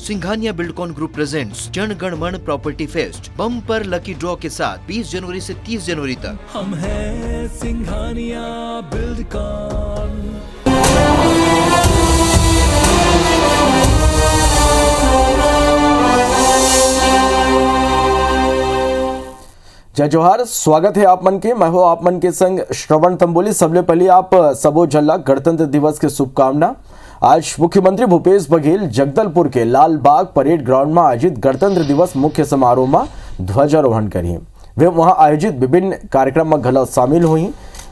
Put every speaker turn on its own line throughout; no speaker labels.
Singhania Buildcon group presents Jana Gana मन property fest bumper lucky draw के साथ 20 जनवरी से 30 जनवरी तक।
हम हैं सिंघानिया बिल्डकॉन।
जय जोहार, स्वागत है आप मन के। मैं हूं आप मन के संग श्रवण तंबोली। सबले पहले आप सबो झल्ला गणतंत्र दिवस के शुभकामना। आज मुख्यमंत्री भूपेश बघेल जगदलपुर के लाल बाग परेड ग्राउंड में आयोजित गणतंत्र दिवस मुख्य समारोह में ध्वजारोहण करी। वे वहां आयोजित विभिन्न कार्यक्रम में घलो शामिल हुई।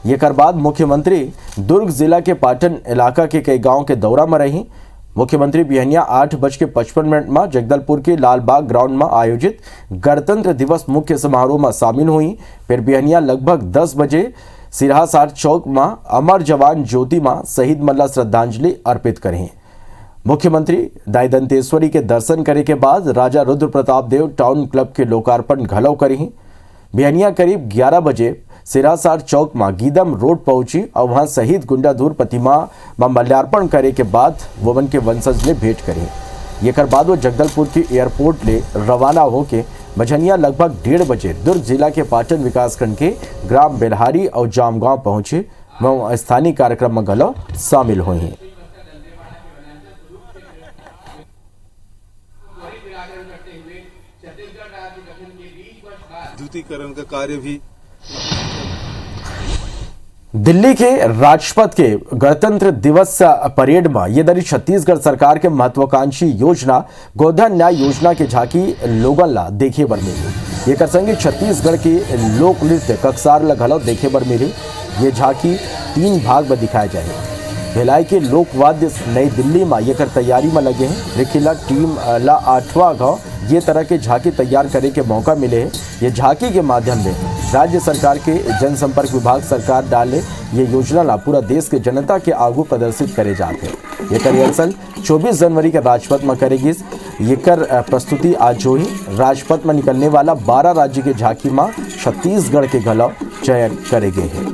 एकर बाद मुख्यमंत्री दुर्ग जिला के पाटन इलाका के कई गांव के दौरा में रही। मुख्यमंत्री बिहनिया 8:55 में जगदलपुर के लाल बाग ग्राउंड में आयोजित गणतंत्र दिवस मुख्य समारोह में शामिल हुई। फिर बिहनिया लगभग 10 बजे सिरहासार चौक में अमर जवान ज्योति में शहीद मल्ला श्रद्धांजलि अर्पित करें। मुख्यमंत्री दाई दंतेश्वरी के दर्शन करे के बाद राजा रुद्र प्रताप देव टाउन क्लब के लोकार्पण घलव करें। बिहनिया करीब 11 बजे सिरहासार चौक में गीदम रोड पहुंची और वहां शहीद गुंडाधुर प्रतिमा में माल्यार्पण करे के बाद वोवन के वंशज ने भेंट करी। एकर बाद वो जगदलपुर की एयरपोर्ट ले रवाना होके मझनिया लगभग 1:30 बजे दुर्ग जिला के पाटन विकासखंड के ग्राम बेलहारी और जामगांव पहुंचे। वह स्थानीय कार्यक्रम में गलो शामिल हुई।
विद्युतीकरण का कार्य भी
दिल्ली के राजपथ के गणतंत्र दिवस परेड में ये दरी छत्तीसगढ़ सरकार के महत्वाकांक्षी योजना गोधन न्याय योजना की झांकी लोगन ला देखे बर मिली। एक संगे छत्तीसगढ़ के लोक नृत्य कक्सार ला घलो देखे बर मिली। ये झांकी 3 भाग में दिखाया जाए। भिलाई के लोकवाद्य नई दिल्ली में ये तैयारी में लगे हैं। रिखिला टीम ला 8वां गाँव ये तरह के झांकी तैयार करे के मौका मिले हैं। ये झांकी के माध्यम में राज्य सरकार के जनसंपर्क विभाग सरकार डाले ये योजना ला पूरा देश के जनता के आगू प्रदर्शित करे जाते हैं। ये रिहर्सल 24 जनवरी के राजपथ में करेगी। ये प्रस्तुति आज जो ही राजपथ में निकलने वाला 12 राज्य के झांकी में छत्तीसगढ़ के घलव चयन करेंगे हैं।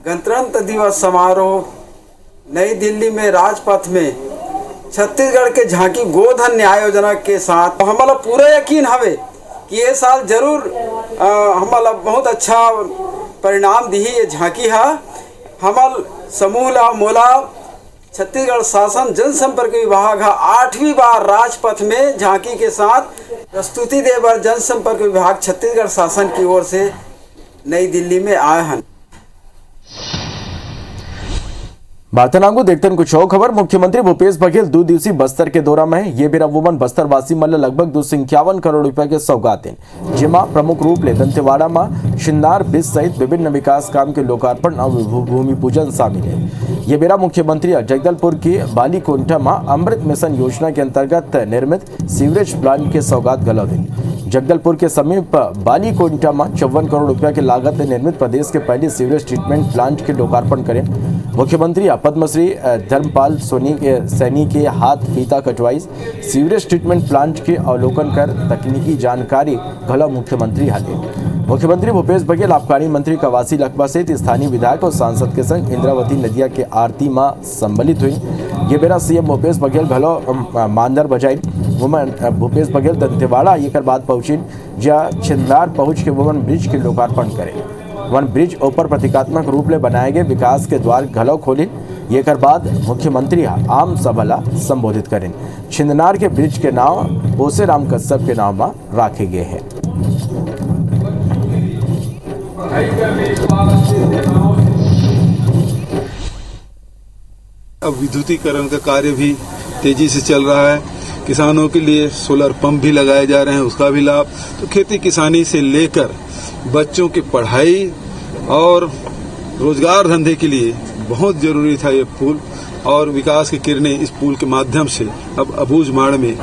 गणतंत्र दिवस समारोह नई दिल्ली में राजपथ में छत्तीसगढ़ के झांकी गोधन न्याय योजना के साथ हमारा पूरा यकीन हवे कि ये साल जरूर हमारा बहुत अच्छा परिणाम दी। ये झांकी है हमार समूह ला मोला छत्तीसगढ़ शासन जनसंपर्क विभाग 8वीं बार राजपथ में झांकी के साथ प्रस्तुति दे बर जनसंपर्क विभाग छत्तीसगढ़ शासन की ओर से नई दिल्ली में आए हैं।
बातनांगू देखते हैं कुछ और खबर। मुख्यमंत्री भूपेश बघेल 2 दिवसीय बस्तर के दौरा में है। ये बेरा वोमन बस्तर वासी मल्ल लगभग 251 करोड़ रुपए के सौगात हैं, जिमा प्रमुख रूप ले दंतेवाड़ा में शिन्नार ब्रिज सहित विभिन्न विकास काम के लोकार्पण और भूमि पूजन शामिल है। ये बेरा मुख्यमंत्री जगदलपुर के बालीकोंठा में अमृत मिशन योजना के अंतर्गत निर्मित सीवरेज प्लांट के सौगात गलव दें। जगदलपुर के समीप बालीकोंठा में 54 करोड़ रुपया की लागत से निर्मित प्रदेश के पहले सीवरेज ट्रीटमेंट प्लांट के लोकार्पण करें। मुख्यमंत्री पद्मश्री धर्मपाल सैनी के हाथ फीता कटवाई सीवरेज ट्रीटमेंट प्लांट के अवलोकन कर तकनीकी जानकारी घलो मुख्यमंत्री हाथे। मुख्यमंत्री भूपेश बघेल आबकारी मंत्री कवासी लखमा सहित स्थानीय विधायक और सांसद के संग इंद्रावती नदिया के आरती में सम्मिलित हुई। ये बेरा सीएम भूपेश बघेल घलो मानदर बजाई। वुमन भूपेश बघेल दंतेवाड़ा एकर बाद पहुंची जहाँ छिंदार पहुंच के वुमन ब्रिज के लोकार्पण करें। वन ब्रिज ऊपर प्रतीकात्मक रूप ले बनाए गए विकास के द्वार घलव खोली। एकर बाद मुख्यमंत्री आम सभा ला संबोधित करें। छिंदनार के ब्रिज के नाम ओसे राम कश्यप के नाम में रखे गए हैं।
अब विद्युतीकरण का कार्य भी तेजी से चल रहा है। किसानों के लिए सोलर पंप भी लगाए जा रहे हैं, उसका भी लाभ। तो खेती किसानी से लेकर बच्चों की पढ़ाई और रोजगार धंधे के लिए बहुत जरूरी था ये पुल, और विकास की किरणें इस पुल के माध्यम से अब अबूझमाड़ में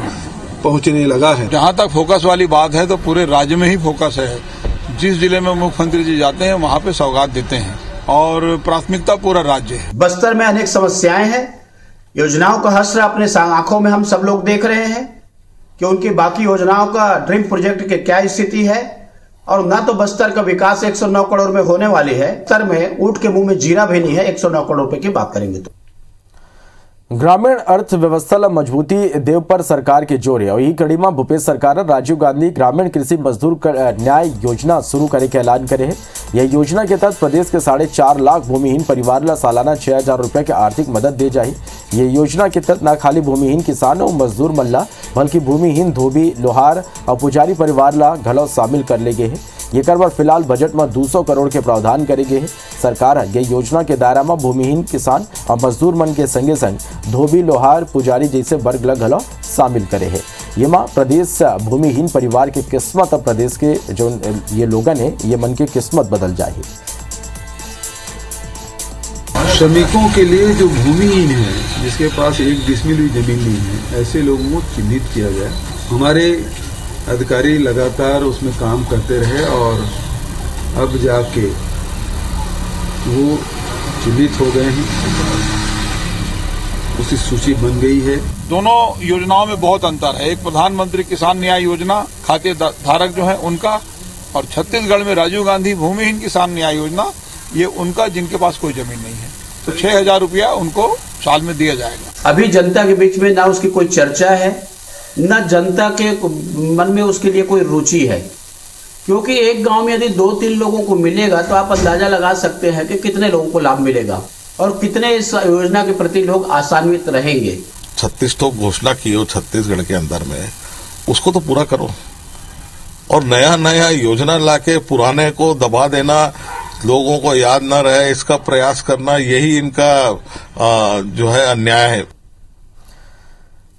पहुंचने लगा है।
जहां तक फोकस वाली बात है तो पूरे राज्य में ही फोकस है। जिस जिले में मुख्यमंत्री जी जाते हैं वहां पे सौगात देते हैं और प्राथमिकता पूरा राज्य है।
बस्तर में अनेक समस्याएं हैं, योजनाओं का हश्र अपने आंखों में हम सब लोग देख रहे हैं। कि उनकी बाकी योजनाओं का ड्रीम प्रोजेक्ट की क्या स्थिति है, और ना तो बस्तर का विकास 109 करोड़ में होने वाली है, बस्तर में ऊंट के मुंह में जीरा भी नहीं है 109 करोड़ रुपए की बात करेंगे तो।
ग्रामीण अर्थव्यवस्था मजबूती देव पर सरकार के जोर है और यही कड़ी में भूपेश सरकार राजीव गांधी ग्रामीण कृषि मजदूर न्याय योजना शुरू करे के ऐलान करे है। यह योजना के तहत प्रदेश के 4.5 लाख भूमिहीन परिवार ला सालाना 6,000 रुपये की आर्थिक मदद दे जाए। ये योजना के तहत न खाली भूमिहीन किसान और मजदूर मल्ला बल्कि भूमिहीन धोबी लोहार और पुजारी परिवार ला घलो शामिल कर ले गए हैं। ये कर फिलहाल बजट में 200 करोड़ के प्रावधान करेंगे है। सरकार ये योजना के दायरा में भूमिहीन किसान और मजदूर मन के संगे संग धोबी लोहार पुजारी जैसे वर्ग ला घलो शामिल करे है। ये माँ प्रदेश भूमिहीन परिवार की किस्मत और प्रदेश के जो ये लोगन है ये मन की किस्मत बदल जाए।
श्रमिकों के लिए जो भूमिहीन है, जिसके पास 1 डिसमिल भी जमीन नहीं है, ऐसे लोगों को चिन्हित किया गया। हमारे अधिकारी लगातार उसमें काम करते रहे और अब जाके वो चिन्हित हो गए हैं, उसकी सूची बन गई है।
दोनों योजनाओं में बहुत अंतर है। एक प्रधानमंत्री किसान न्याय योजना खाते धारक जो है उनका, और छत्तीसगढ़ में राजीव गांधी भूमिहीन किसान न्याय योजना ये उनका जिनके पास कोई जमीन नहीं है। तो 6,000 रुपया उनको साल में दिया जाएगा।
अभी जनता के बीच में ना उसकी कोई चर्चा है, न जनता के मन में उसके लिए कोई रुचि है, क्योंकि एक गांव में यदि 2-3 लोगों को मिलेगा तो आप अंदाजा लगा सकते हैं कि कितने लोगों को लाभ मिलेगा और कितने इस योजना के प्रति लोग आसान्वित रहेंगे।
36 तो घोषणा की हो छत्तीसगढ़ के अंदर में, उसको तो पूरा करो, और नया नया योजना लाके पुराने को दबा देना, लोगों को याद न रहे इसका प्रयास करना, यही इनका जो है अन्याय है।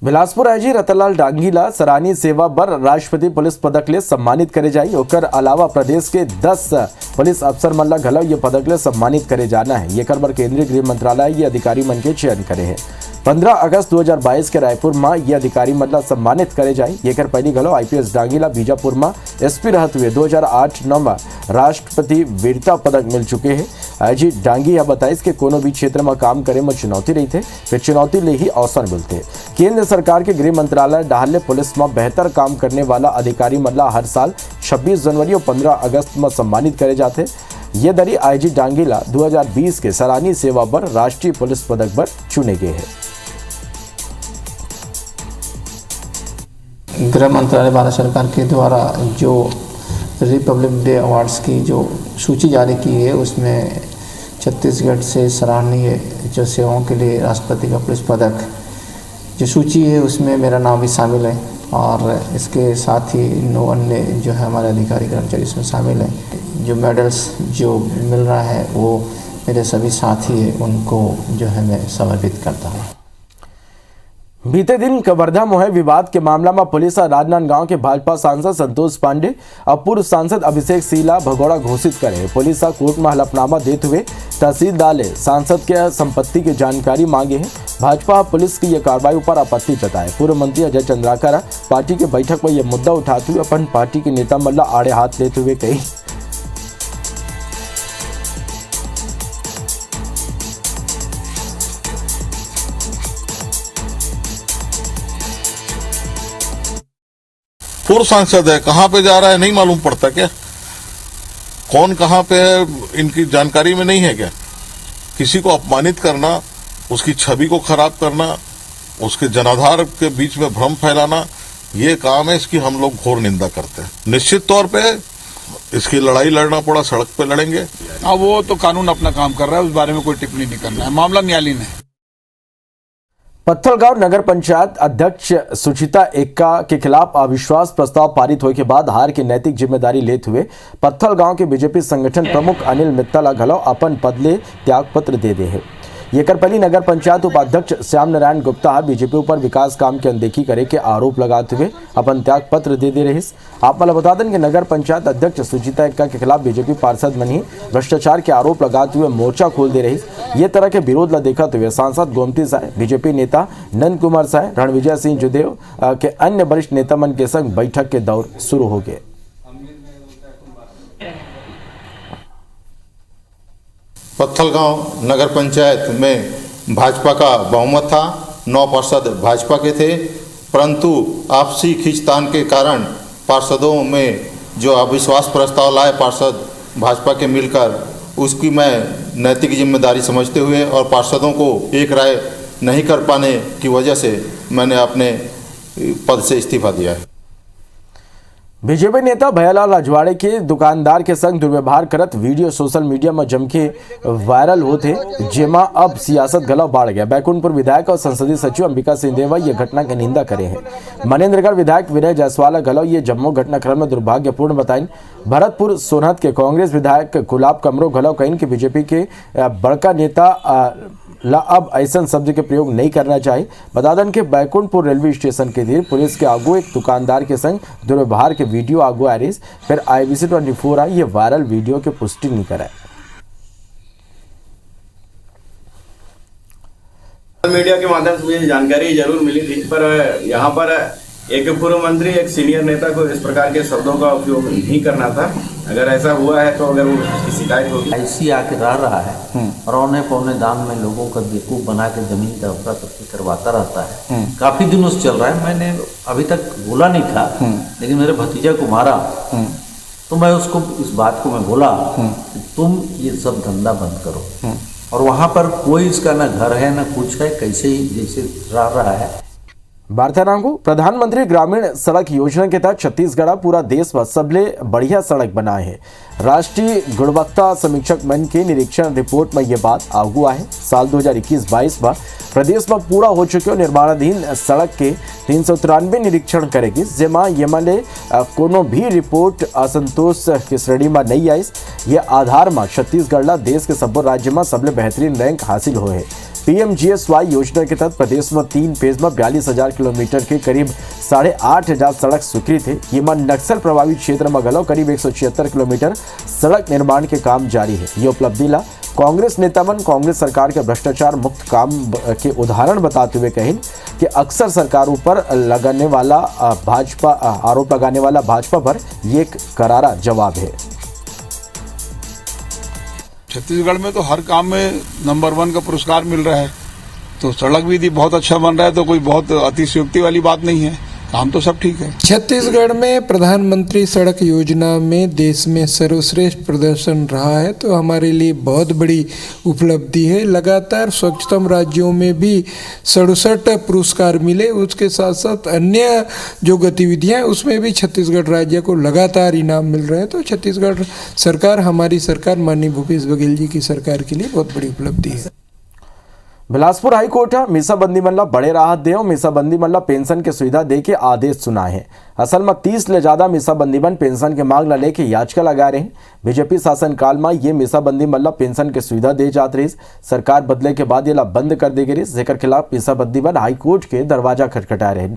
बिलासपुर आईजी रतनलाल डांगीला सराहनीय सेवा बर राष्ट्रपति पुलिस पदक ले सम्मानित करे जाए। ओकर अलावा प्रदेश के 10 पुलिस अफसर मन ला घलो ये पदक ले सम्मानित करे जाना है। ये कर बर केंद्रीय गृह मंत्रालय ये अधिकारी मन के चयन करे है। 15 अगस्त 2022 के रायपुर में ये अधिकारी मन ला सम्मानित करे जाए। ये कर पहली घलो आईपीएस डांगीला बीजापुर में एसपी रहत हुए 2008-9 में राष्ट्रपति वीरता पदक मिल चुके हैं। आईजी डांगी यह बताइस कि कोनो भी क्षेत्र में काम करे में चुनौती रही थे, फिर चुनौती ले ही अवसर मिलते। केंद्र सरकार के गृह मंत्रालय डाहले पुलिस में बेहतर काम करने वाला अधिकारी मतलब हर साल 26 जनवरी और 15 अगस्त में सम्मानित करे जाते। ये दरी आईजी डांगीला 2020 के सराहनीय सेवा पर राष्ट्रीय पुलिस पदक पर चुने गए हैं।
गृह मंत्रालय भारत सरकार के द्वारा जो रिपब्लिक डे अवार्ड्स की जो सूची जारी की है उसमें छत्तीसगढ़ से सराहनीय जो सेवाओं के लिए राष्ट्रपति का पुलिस पदक जो सूची है उसमें मेरा नाम भी शामिल है, और इसके साथ ही 9 अन्य जो है हमारे अधिकारी कर्मचारी इसमें शामिल हैं। जो मेडल्स जो मिल रहा है वो मेरे सभी साथी है उनको जो है मैं समर्पित करता हूँ।
बीते दिन कवर्धा मोहे विवाद के मामला में पुलिस और राजनांदगांव के भाजपा सांसद संतोष पांडे और पूर्व सांसद अभिषेक सिंह भगोड़ा घोषित करे। पुलिस कोर्ट में हलफनामा देते हुए तहसीलदार ने सांसद के संपत्ति की जानकारी मांगे है। भाजपा पुलिस की यह कार्रवाई पर आपत्ति जताए। पूर्व मंत्री अजय चंद्राकर पार्टी के बैठक में यह मुद्दा उठाते हुए अपन पार्टी के नेता मल्ला आड़े हाथ लेते हुए कही,
पूर्व सांसद है, कहाँ पे जा रहा है नहीं मालूम पड़ता क्या? कौन कहाँ पे है इनकी जानकारी में नहीं है क्या? किसी को अपमानित करना, उसकी छवि को खराब करना, उसके जनाधार के बीच में भ्रम फैलाना, ये काम है, इसकी हम लोग घोर निंदा करते हैं। निश्चित तौर पे इसकी लड़ाई लड़ना पड़ा, सड़क पे लड़ेंगे।
अब वो तो कानून अपना काम कर रहा है, उस बारे में कोई टिप्पणी नहीं करना है, मामला न्यायालयीन है।
पत्थलगांव नगर पंचायत अध्यक्ष सुचिता एक्का के खिलाफ अविश्वास प्रस्ताव पारित होने के बाद हार की नैतिक जिम्मेदारी लेते हुए पत्थलगांव के बीजेपी संगठन प्रमुख अनिल मित्तल घलो अपन पद ले त्यागपत्र दे दे है। ये कर पहली नगर पंचायत उपाध्यक्ष श्याम नारायण गुप्ता बीजेपी पर विकास काम की अनदेखी करे के आरोप लगाते हुए अपन त्याग पत्र दे दे रही। आप मला बता दें कि नगर पंचायत अध्यक्ष सुचिता एक्का के खिलाफ बीजेपी पार्षद मनी भ्रष्टाचार के आरोप लगाते हुए मोर्चा खोल दे रही। ये तरह के विरोध ला देखते हुए सांसद गोमती साय, बीजेपी नेता नंद कुमार साय, रणविजय सिंह जुदेव के अन्य वरिष्ठ नेता मन के संग बैठक के दौर शुरू हो गए।
पत्थलगांव नगर पंचायत में भाजपा का बहुमत था, 9 पार्षद भाजपा के थे परंतु आपसी खींचतान के कारण पार्षदों में जो अविश्वास प्रस्ताव लाए पार्षद भाजपा के मिलकर, उसकी मैं नैतिक जिम्मेदारी समझते हुए और पार्षदों को एक राय नहीं कर पाने की वजह से मैंने अपने पद से इस्तीफा दिया है।
बीजेपी नेता भैयालाल अजवाड़े के दुकानदार के संग दुर्व्यवहार करत वीडियो सोशल मीडिया में जमके वायरल होते, जेमा अब सियासत गलव बाढ़ गया। बैकुंठपुर विधायक और संसदीय सचिव अंबिका सिंहदेवा ये घटना की निंदा करे हैं। मनेन्द्रगढ़ विधायक विनय जायसवाल गलव ये जम्मू घटनाक्रम में दुर्भाग्यपूर्ण बताइन। भरतपुर सोनहत के कांग्रेस विधायक गुलाब कमरो गलव कहीं कि बीजेपी के बड़का नेता ला अब ऐसा शब्द के प्रयोग नहीं करना चाहिए। बता दें कि बैकुंठपुर रेलवे स्टेशन के दिन पुलिस के आगू एक दुकानदार के संग दुर्व्यवहार के वीडियो आगू आ रही, फिर IBC 24 आई ये वायरल वीडियो की पुष्टि नहीं कराए।
मीडिया के माध्यम से मुझे जानकारी जरूर मिली थी, पर यहाँ पर एक पूर्व मंत्री एक सीनियर नेता को इस प्रकार के शब्दों का उपयोग नहीं करना था। अगर ऐसा हुआ है तो अगर वो उसकी शिकायत होगी।
ऐसी आके रह रहा है और औने पौने दाम में लोगों का बेवकूफ बना के जमीन का अफरा तफरी करवाता रहता है। काफी दिनों से चल रहा है। मैंने अभी तक बोला नहीं था, लेकिन मेरे भतीजा को मारा तो मैं उसको इस बात को मैं बोला कि तुम ये सब धंधा बंद करो। और वहाँ पर कोई इसका ना घर है ना कुछ है, कैसे ही जैसे रह रहा है।
वार्तानांगू प्रधानमंत्री ग्रामीण सड़क योजना के तहत छत्तीसगढ़ पूरा देश में सबले बढ़िया सड़क बनाए है। राष्ट्रीय गुणवत्ता समीक्षक मंच के निरीक्षण रिपोर्ट में यह बात आगू है। साल 2021-22 में प्रदेश में पूरा हो चुके निर्माणाधीन सड़क के 393 निरीक्षण करेगी, जेमा यमले कोनो भी रिपोर्ट असंतोष की श्रेणी में नहीं आई। ये आधार में छत्तीसगढ़ देश के सब राज्य में सबले बेहतरीन रैंक हासिल हो है। PMGSY योजना के तहत प्रदेश में 3 फेज में 42,000 किलोमीटर के करीब 8,500 सड़क स्वीकृत है। ये में नक्सल प्रभावित क्षेत्र में गलो करीब 176 किलोमीटर सड़क निर्माण के काम जारी है। ये उपलब्धि ला कांग्रेस नेता मन कांग्रेस सरकार के भ्रष्टाचार मुक्त काम के उदाहरण बताते हुए कहें कि अक्सर सरकारों पर लगाने वाला आरोप लगाने वाला भाजपा पर ये एक करारा जवाब है।
छत्तीसगढ़ में तो हर काम में नंबर 1 का पुरस्कार मिल रहा है, तो सड़क भी बहुत अच्छा बन रहा है, तो कोई बहुत अतिशयोक्ति वाली बात नहीं है। काम तो सब ठीक है।
छत्तीसगढ़ में प्रधानमंत्री सड़क योजना में देश में सर्वश्रेष्ठ प्रदर्शन रहा है, तो हमारे लिए बहुत बड़ी उपलब्धि है। लगातार स्वच्छतम राज्यों में भी 67 पुरस्कार मिले। उसके साथ साथ अन्य जो गतिविधियां उसमें भी छत्तीसगढ़ राज्य को लगातार इनाम मिल रहे हैं। तो छत्तीसगढ़ सरकार, हमारी सरकार माननीय भूपेश बघेल जी की सरकार के लिए बहुत बड़ी उपलब्धि है।
बिलासपुर हाईकोर्ट मीसाबंदी मन ला बड़े राहत दे और मीसाबंदी मन ला पेंशन के सुविधा दे के आदेश सुनाए हैं। असल में 30 ले ज्यादा मीसाबंदी मन पेंशन के मांग ला लेके याचिका लगा रहे हैं। बीजेपी शासन काल में ये मीसाबंदी मन ला पेंशन के सुविधा दे जात रही, सरकार बदले के बाद ये ला बंद कर दे गई, जेकर खिलाफ मीसाबंदी मन हाईकोर्ट के दरवाजा खटखटा रहे।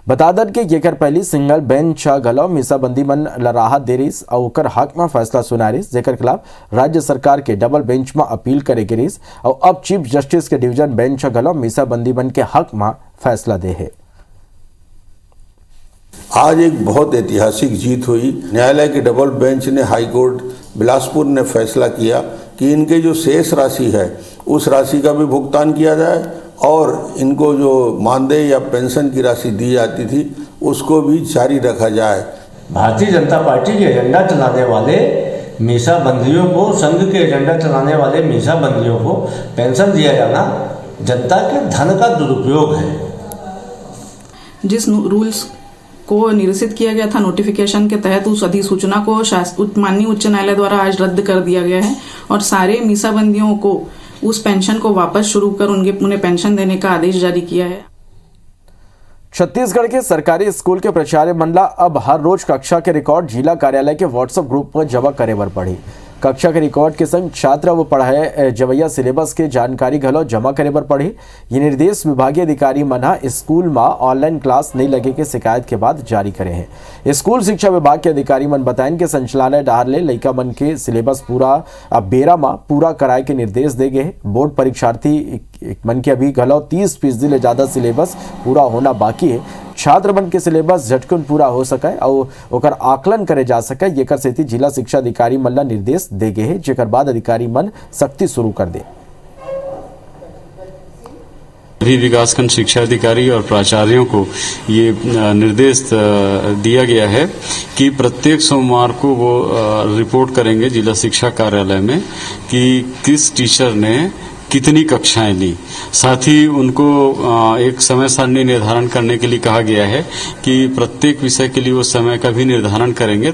बता दें कि ये पहली सिंगल बेंच गलव मीसाबंदी मन ला राहत दे रही और ओकर हक में फैसला सुना रही, जेकर खिलाफ राज्य सरकार के डबल बेंच में अपील करे गई और अब चीफ जस्टिस के डिवीजन बेंच गलव मीसाबंदी मन के हक में फैसला दे है।
आज एक बहुत ऐतिहासिक जीत हुई। न्यायालय के डबल बेंच ने हाईकोर्ट बिलासपुर ने फैसला किया कि इनके जो शेष राशि है उस राशि का भी भुगतान किया जाए और इनको जो मानदेय या पेंशन की राशि दी जाती थी उसको भी जारी रखा जाए।
भारतीय जनता पार्टी के एजेंडा चलाने वाले मीसाबंदियों को, संघ के एजेंडा चलाने वाले मीसाबंदियों को पेंशन दिया जाना जनता के धन का दुरुपयोग है।
जिस रूल्स को निरसित किया गया था नोटिफिकेशन के तहत, उस अधिसूचना को माननीय उच्च न्यायालय द्वारा आज रद्द कर दिया गया है और सारे मीसाबंदियों को उस पेंशन को वापस शुरू कर उन्हें पेंशन देने का आदेश जारी किया है।
छत्तीसगढ़ के सरकारी स्कूल के प्राचार्य मंडला अब हर रोज कक्षा के रिकॉर्ड जिला कार्यालय के व्हाट्सएप ग्रुप में जमा करे बर पड़ी। कक्षा के रिकॉर्ड के संग छात्र व पढ़ाए जवैया सिलेबस के जानकारी घलो जमा करे बर पड़ी। ये निर्देश विभागीय अधिकारी मना स्कूल में ऑनलाइन क्लास नहीं लगे के शिकायत के बाद जारी करे हैं। स्कूल शिक्षा विभाग के अधिकारी मन बताएं कि संचालनालय डाहर ले लइका मन के सिलेबस पूरा बेरा में पूरा कराए के निर्देश दे गए। बोर्ड परीक्षार्थी मन के अभी घलो 30% ले ज्यादा सिलेबस पूरा होना बाकी है। छात्र मन के सिलेबस झटकुन पूरा हो सके और ओकर आकलन करे जा सके, एकर सेती जिला शिक्षा अधिकारी मन ला निर्देश दे गए हैं, जेकर बाद अधिकारी मन सख्ती शुरू कर दे।
सभी विकासखंड शिक्षा अधिकारी और प्राचार्यों को ये निर्देश दिया गया है कि प्रत्येक सोमवार को वो रिपोर्ट करेंगे जिला शिक्षा कार्यालय में कि किस टीचर ने कितनी कक्षाएं ली। साथ ही उनको एक समय सारणी निर्धारण करने के लिए कहा गया है कि प्रत्येक विषय के लिए वो समय का भी निर्धारण करेंगे।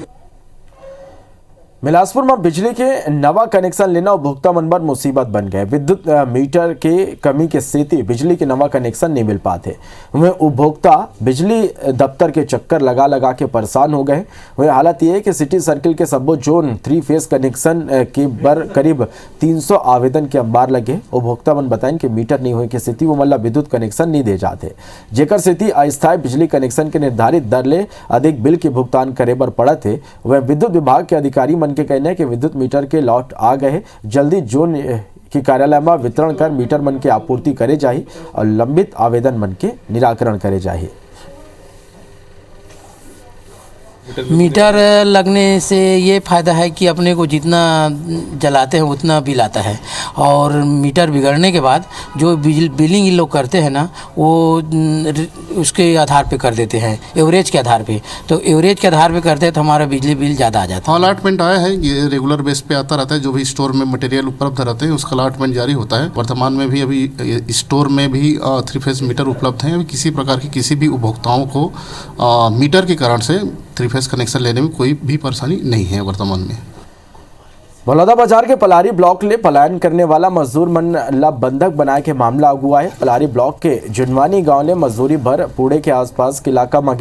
बिलासपुर में बिजली के नवा कनेक्शन लेना उपभोक्ता मन पर मुसीबत बन गए। विद्युत मीटर के कमी के स्थिति बिजली के नवा कनेक्शन नहीं मिल पाते। वह उपभोक्ता बिजली दफ्तर के चक्कर लगा लगा के परेशान हो गए। वह हालत ये है कि सिटी सर्किल के सबो जोन 3 फेज कनेक्शन के बर करीब 300 आवेदन के अंबार लगे। उपभोक्ता मन बताएं कि मीटर नहीं होने की स्थिति वो मतलब विद्युत कनेक्शन नहीं दे जाते, जेकर स्थिति अस्थायी बिजली कनेक्शन के निर्धारित दर ले अधिक बिल के भुगतान करे बर पड़ा थे। वह विद्युत विभाग के अधिकारी मन के कहना है कि विद्युत मीटर के लॉट आ गए, जल्दी जोन की कार्यालय में वितरण कर मीटर मन के आपूर्ति करे जाए और लंबित आवेदन मन के निराकरण करे जाए।
मीटर लगने से ये फ़ायदा है कि अपने को जितना जलाते हैं उतना बिल आता है, और मीटर बिगड़ने के बाद जो बिलिंग इन लोग करते हैं ना वो उसके आधार पे कर देते हैं, एवरेज के आधार पे। तो एवरेज के आधार पे करते हैं तो हमारा बिजली बिल ज़्यादा आ जाता है।
अलॉटमेंट आया है, ये रेगुलर बेस पे आता रहता है। जो भी स्टोर में मटेरियल उपलब्ध रहते हैं उसका अलॉटमेंट जारी होता है। वर्तमान में भी अभी स्टोर में भी 3 फेज मीटर उपलब्ध हैं। अभी किसी प्रकार की किसी भी उपभोक्ताओं को मीटर के कारण से 3 फेज कनेक्शन लेने में कोई भी परेशानी नहीं है वर्तमान में।
बलौदा बाजार के पलारी ब्लॉक ले पलायन करने वाला मजदूर मन ला बंधक बनाए के मामला अगुआ है। पलारी ब्लॉक के जुनवानी गांव ले मजदूरी भर पुणे के आसपास के इलाका में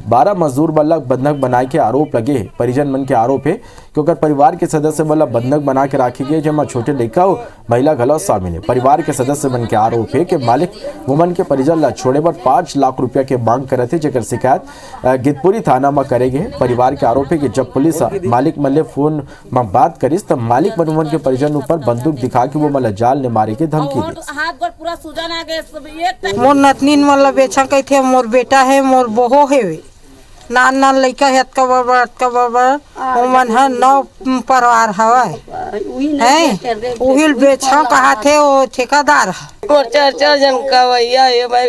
12 मजदूर बल्ला बंधक बनाए के आरोप लगे। परिजन मन के आरोप है क्योंकि परिवार के सदस्य बल्ला बंधक बना के राखी गए, जमा छोटे लड़का महिला घलो शामिल है। परिवार के सदस्य मन के आरोप है कि मालिक वुमन के परिजन ला छोड़े पर 5 लाख रुपया के मांग करे थे, जेकर शिकायत गितपुरी थाना में करे गए। परिवार के आरोप है कि जब पुलिस मालिक मन ले फोन में बात करिस तब मालिक मनोमन के परिजन ऊपर बंदूक दिखा के वो मला जाल ने मारे के धमकी दी।
मोर नतनीन मला बेचा कही थे, मोर बेटा है, मोर बहो है, नान नान लड़का है, अतका बराबर ओमन है 9 परिवार है उहिल बेचा कहा थे वो ठेकेदार है।
मोर 4 जन कवैया है भाई,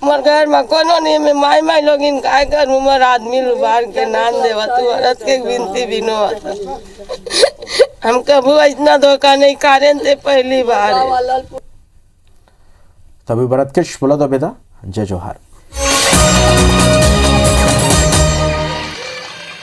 मोर घर में कोनो नहीं, मैं माई लोग इन काय करूं, मोर आदमी लुबार के नाम देवा तू औरत के विनती बिनो हम कभी इतना धोखा नहीं करें थे, पहली बार है।
तभी भरत के बोला तो बेटा जय जोहार।